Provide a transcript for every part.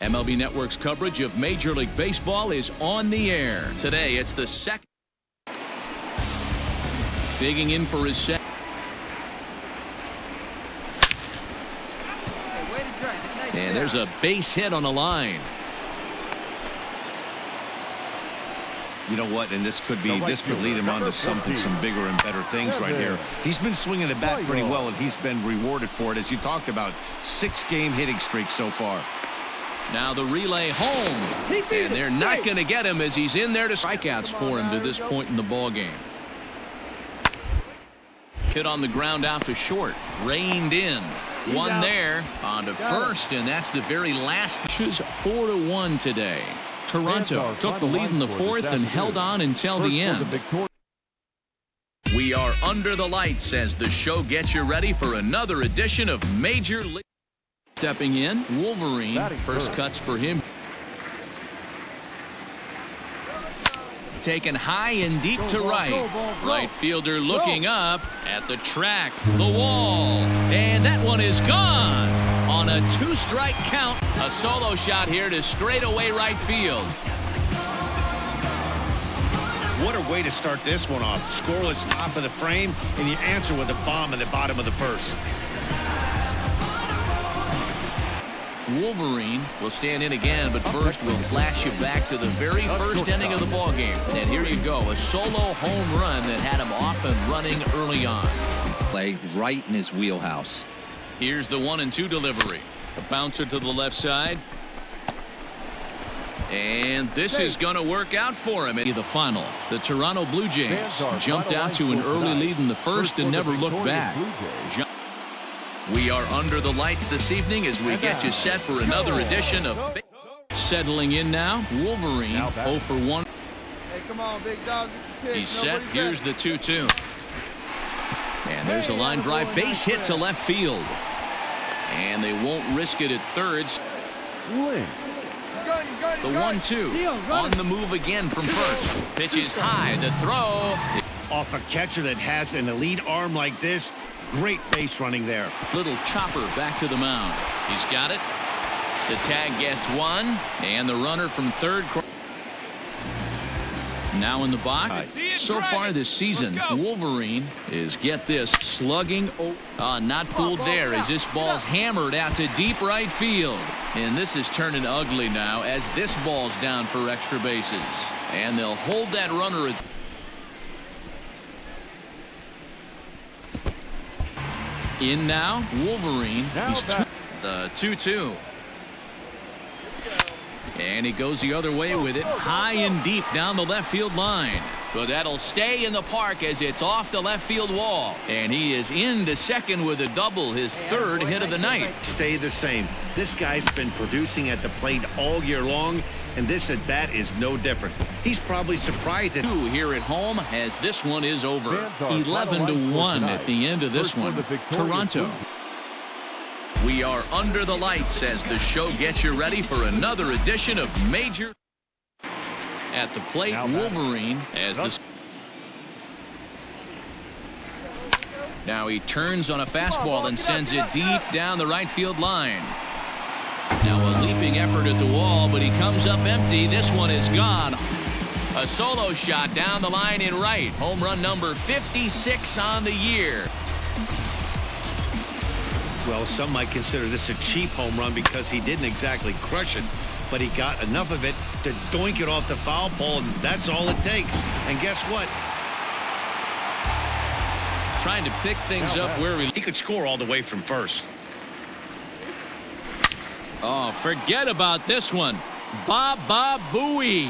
MLB Network's coverage of Major League Baseball is on the air. Today, it's the second. Digging in for his set. And there's a base hit on the line. You know what, and this could lead him on to some bigger and better things right here. He's been swinging the bat pretty well, and he's been rewarded for it, as you talked about. 6-game hitting streak so far. Now the relay home, and they're not going to get him as he's in there to strikeouts for him to this point in the ball game. Hit on the ground out to short, reined in. One there on to first, and that's the very last. 4-1 today. Toronto took the lead in the fourth and held on until the end. We are under the lights as the show gets you ready for another edition of Major League. Stepping in, Wolverine. First cuts for him. Taken high and deep to right. Right fielder looking up at the track, the wall. And that one is gone. On a 2-strike count, a solo shot here to straightaway right field. What a way to start this one off. Scoreless top of the frame, and you answer with a bomb in the bottom of the first. Wolverine will stand in again, but first we'll flash you back to the very first inning of the ball game. And here you go, a solo home run that had him off and running early on. Play right in his wheelhouse. Here's the 1-2 delivery. A bouncer to the left side. And this is going to work out for him. The final, the Toronto Blue Jays jumped out to an early lead in the first and never looked back. We are under the lights this evening as we get you set for another edition of Settling in now, Wolverine 0 for 1. Hey, come on, big dog. Get your pitch. He's set. Here's the 2-2. And there's a line drive base hit to left field. And they won't risk it at thirds. The 1-2 on the move again from first. Pitches high, the throw. Off a catcher that has an elite arm like this, great base running there. Little chopper back to the mound. He's got it. The tag gets one, and the runner from third. Now in the box. So far this season, Wolverine is, get this, slugging. Not fooled there as this ball's hammered out to deep right field. And this is turning ugly now as this ball's down for extra bases. And they'll hold that runner at. In now, Wolverine. He's the 2-2. And he goes the other way with it, high and deep down the left field line. But that'll stay in the park as it's off the left field wall. And he is into second with a double, his third hit of the night. Stay the same. This guy's been producing at the plate all year long, and this at bat is no different. He's probably surprised at here at home as this one is over. 11-1 at the end of this one. Toronto. We are under the lights as the show gets you ready for another edition of Major. At the plate, Wolverine as the. Now he turns on a fastball and sends it deep down the right field line. Now a leaping effort at the wall, but he comes up empty. This one is gone. A solo shot down the line in right. Home run number 56 on the year. Well, some might consider this a cheap home run because he didn't exactly crush it, but he got enough of it to doink it off the foul pole, and that's all it takes. And guess what? Trying to pick things up where he could score all the way from first. Oh, forget about this one. Baba Booey.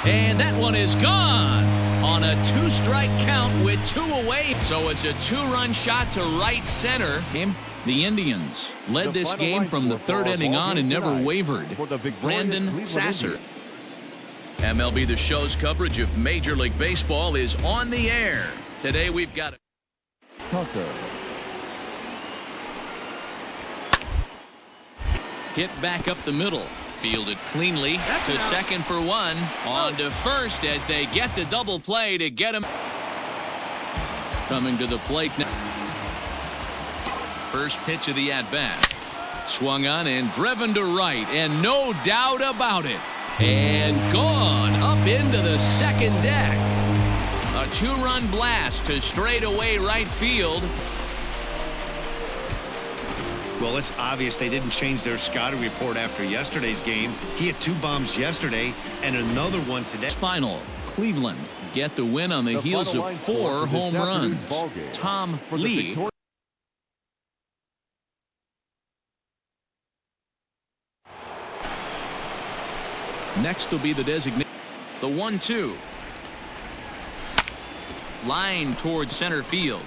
And that one is gone on a 2-strike count with 2 away. So it's a 2-run shot to right center. The Indians led this game from the third inning on and never wavered. Brandon Sasser. MLB The Show's coverage of Major League Baseball is on the air. Today we've got hit back up the middle. Fielded cleanly to second for one. On to first as they get the double play to get him. Coming to the plate now. First pitch of the at-bat. Swung on and driven to right, and no doubt about it. And gone up into the second deck. A two-run blast to straightaway right field. Well, it's obvious they didn't change their scouting report after yesterday's game. He had 2 bombs yesterday and another one today. Final, Cleveland get the win on the heels of 4 home runs. Tom Lee. Next will be the designated. The 1-2. Line towards center field.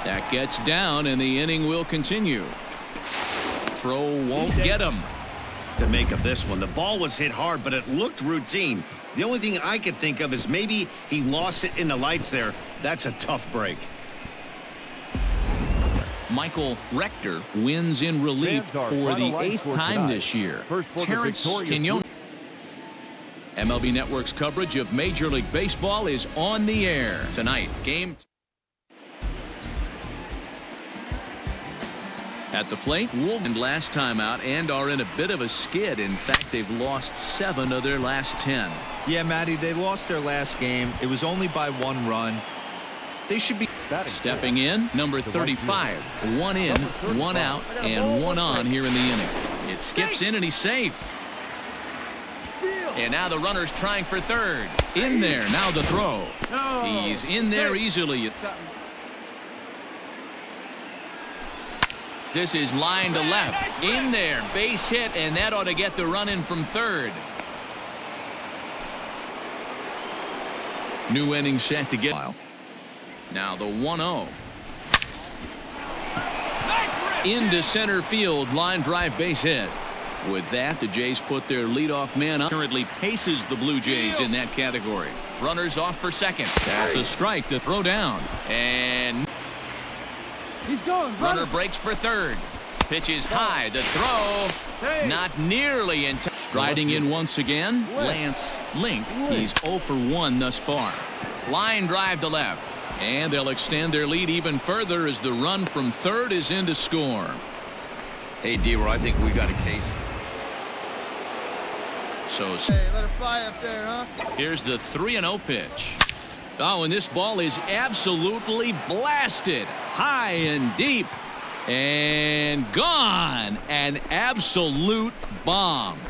That gets down, and the inning will continue. Throw won't get him. To make of this one, the ball was hit hard, but it looked routine. The only thing I could think of is maybe he lost it in the lights there. That's a tough break. Michael Rector wins in relief for the 8th time this year. Terrence Quignon. MLB Network's coverage of Major League Baseball is on the air tonight. Game at the plate. Wolters last time out and are in a bit of a skid. In fact, they've lost 7 of their last 10. Yeah, Matty, they lost their last game. It was only by 1 run. They should be stepping in. Number 35. 1 in, 1 out, and 1 on here in the inning. It skips in, and he's safe. And now the runner's trying for third. In there. Now the throw. He's in there easily. This is line to left. In there. Base hit, and that ought to get the run in from third. New inning set to get. Now the 1-0. Into center field. Line drive, base hit. With that, the Jays put their leadoff man on. Currently paces the Blue Jays in that category. Runners off for second. That's a strike to throw down. And He's going. Runner breaks for third. Pitch is high. The throw not nearly in time. Striding in once again, Lance Link. He's 0 for 1 thus far. Line drive to left. And they'll extend their lead even further as the run from third is in to score. Hey, D-Roy, I think we got a case. So Hey, let her fly up there, huh? here's the 3-0 pitch. Oh, and this ball is absolutely blasted. High and deep. And gone. An absolute bomb.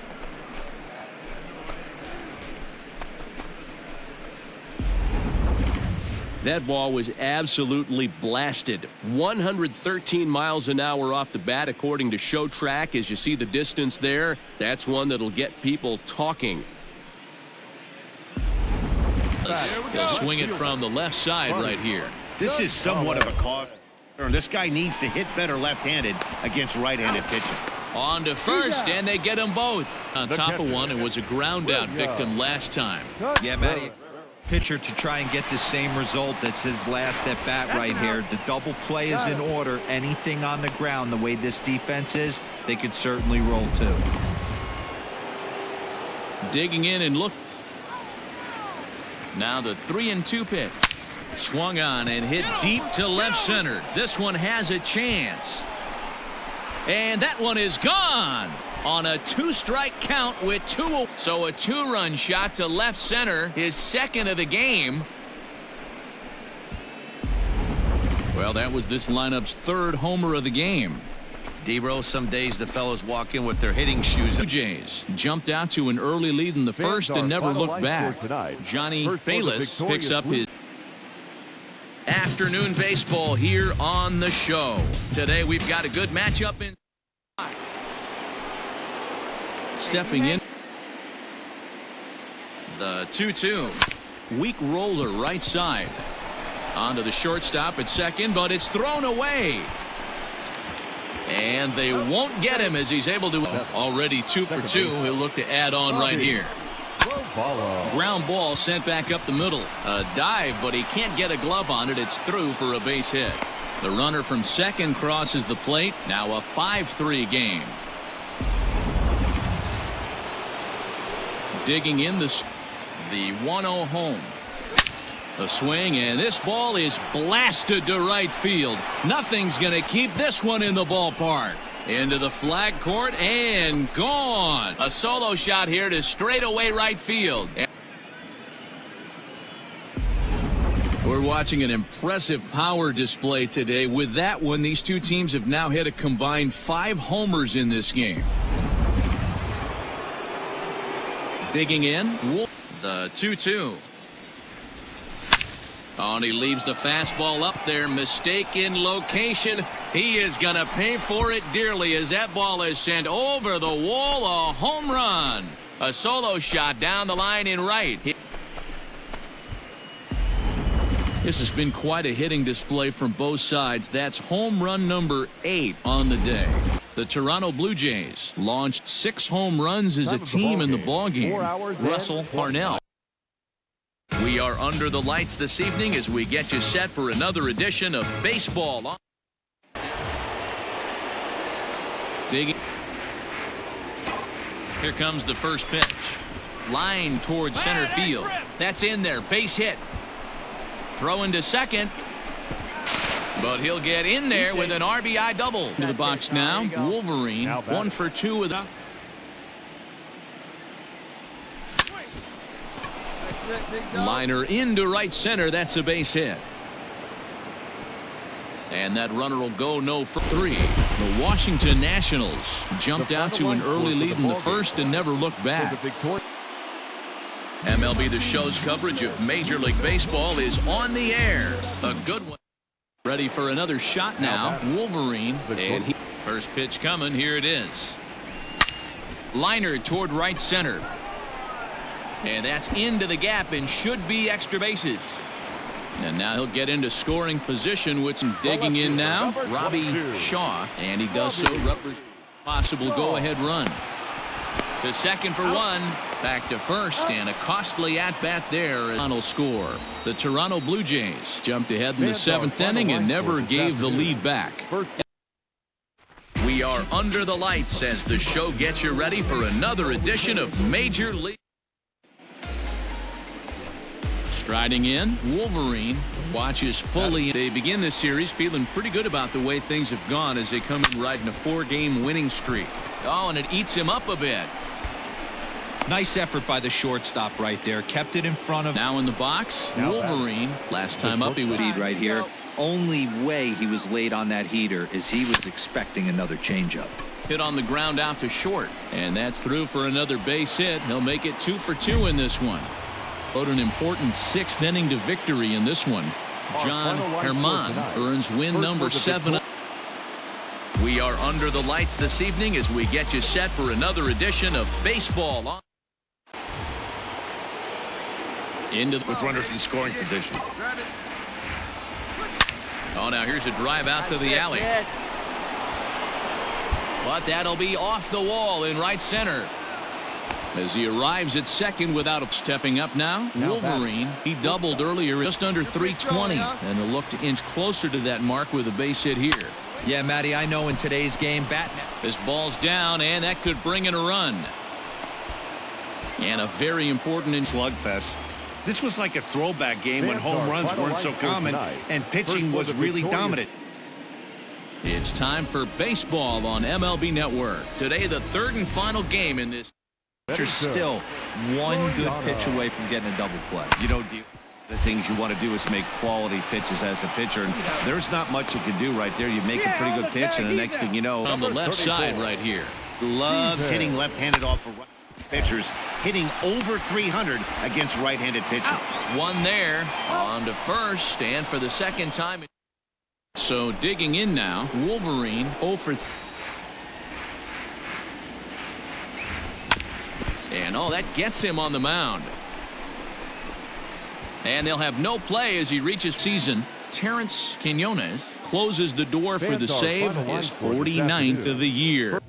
That ball was absolutely blasted. 113 miles an hour off the bat, according to Show Track. As you see the distance there, that's one that'll get people talking. They'll swing it from the left side right here. This is somewhat of a cause. This guy needs to hit better left-handed against right-handed pitching. On to first, and they get them both. On top of one, it was a ground-out victim last time. Yeah, Matty. Pitcher to try and get the same result. That's his last at bat right here. The double play is in order. Anything on the ground, the way this defense is, they could certainly roll too. Digging in and look. Now the 3-2 pitch. Swung on and hit deep to left center. This one has a chance. And that one is gone on a 2-strike count with 2. So a 2-run shot to left center, his second of the game. Well, that was this lineup's 3rd homer of the game. D-Row, some days the fellows walk in with their hitting shoes. Blue Jays jumped out to an early lead in the first and never looked back. Johnny Bayless picks up his afternoon baseball here on the show. Today we've got a good matchup in. Stepping in. The 2-2. Weak roller right side. Onto the shortstop at second, but it's thrown away. And they won't get him as he's able to. Already 2 for 2. He'll look to add on right here. Ground ball sent back up the middle. A dive, but he can't get a glove on it. It's through for a base hit. The runner from second crosses the plate. Now a 5-3 game. Digging in the 1-0 home. A swing, and this ball is blasted to right field. Nothing's going to keep this one in the ballpark. Into the flag court and gone. A solo shot here to straightaway right field. We're watching an impressive power display today. With that one, these two teams have now hit a combined 5 homers in this game. Digging in, the 2-2. Oh, and he leaves the fastball up there. Mistaken location. He is going to pay for it dearly as that ball is sent over the wall. A home run. A solo shot down the line in right. This has been quite a hitting display from both sides. That's home run number 8 on the day. The Toronto Blue Jays launched 6 home runs as a team in the ballgame. Russell Parnell. We are under the lights this evening as we get you set for another edition of Baseball. Digging. Here comes the first pitch. Line towards center field. That's in there. Base hit. Throwing to second. But he'll get in there with an RBI double. To the box now. Wolverine 1 for 2 with a liner into right center. That's a base hit. And that runner will go no for 3. The Washington Nationals jumped out to an early lead in the first and never looked back. MLB The Show's coverage of Major League Baseball is on the air. A good one. Ready for another shot now. Wolverine. And first pitch coming. Here it is. Liner toward right center. And that's into the gap and should be extra bases. And now he'll get into scoring position with some digging in now. Robbie Shaw. And he does so. Represents possible go-ahead run. To second for 1. Back to first. And a costly at-bat there. Final score. The Toronto Blue Jays jumped ahead in the 7th inning and never gave the lead back. We are under the lights as the show gets you ready for another edition of Major League. Striding in, Wolverine watches fully. They begin this series feeling pretty good about the way things have gone as they come in riding a 4-game winning streak. Oh, and it eats him up a bit. Nice effort by the shortstop right there. Kept it in front of. Now in the box, Wolverine. Last time up, he would lead right here. Only way he was late on that heater is he was expecting another changeup. Hit on the ground out to short. And that's through for another base hit. He'll make it 2 for 2 in this one. But an important 6th inning to victory in this one. John Herman earns win number 7. We are under the lights this evening as we get you set for another edition of Baseball. With runners in scoring position. Oh, now here's a drive out to the alley. But that'll be off the wall in right center. As he arrives at second without a stepping up now, Wolverine. He doubled earlier, just under 320, and he'll look to inch closer to that mark with a base hit here. Yeah, Matty, I know in today's game, this ball's down, and that could bring in a run. And a very important slugfest. This was like a throwback game when home runs weren't so common and pitching was really dominant. It's time for baseball on MLB Network. Today, the 3rd and final game in this. You're still one good pitch away from getting a double play. You know, the things you want to do is make quality pitches as a pitcher, and there's not much you can do right there. You make a pretty good pitch, and the next thing you know, on the left side right here, loves hitting left-handed off of pitchers, hitting over 300 against right-handed pitching. One there, on to first, and for the second time. So digging in now, Wolverine 0 for 3. And oh, that gets him on the mound. And they'll have no play as he reaches season. Terrence Quinones closes the door for the save, his 49th of the year.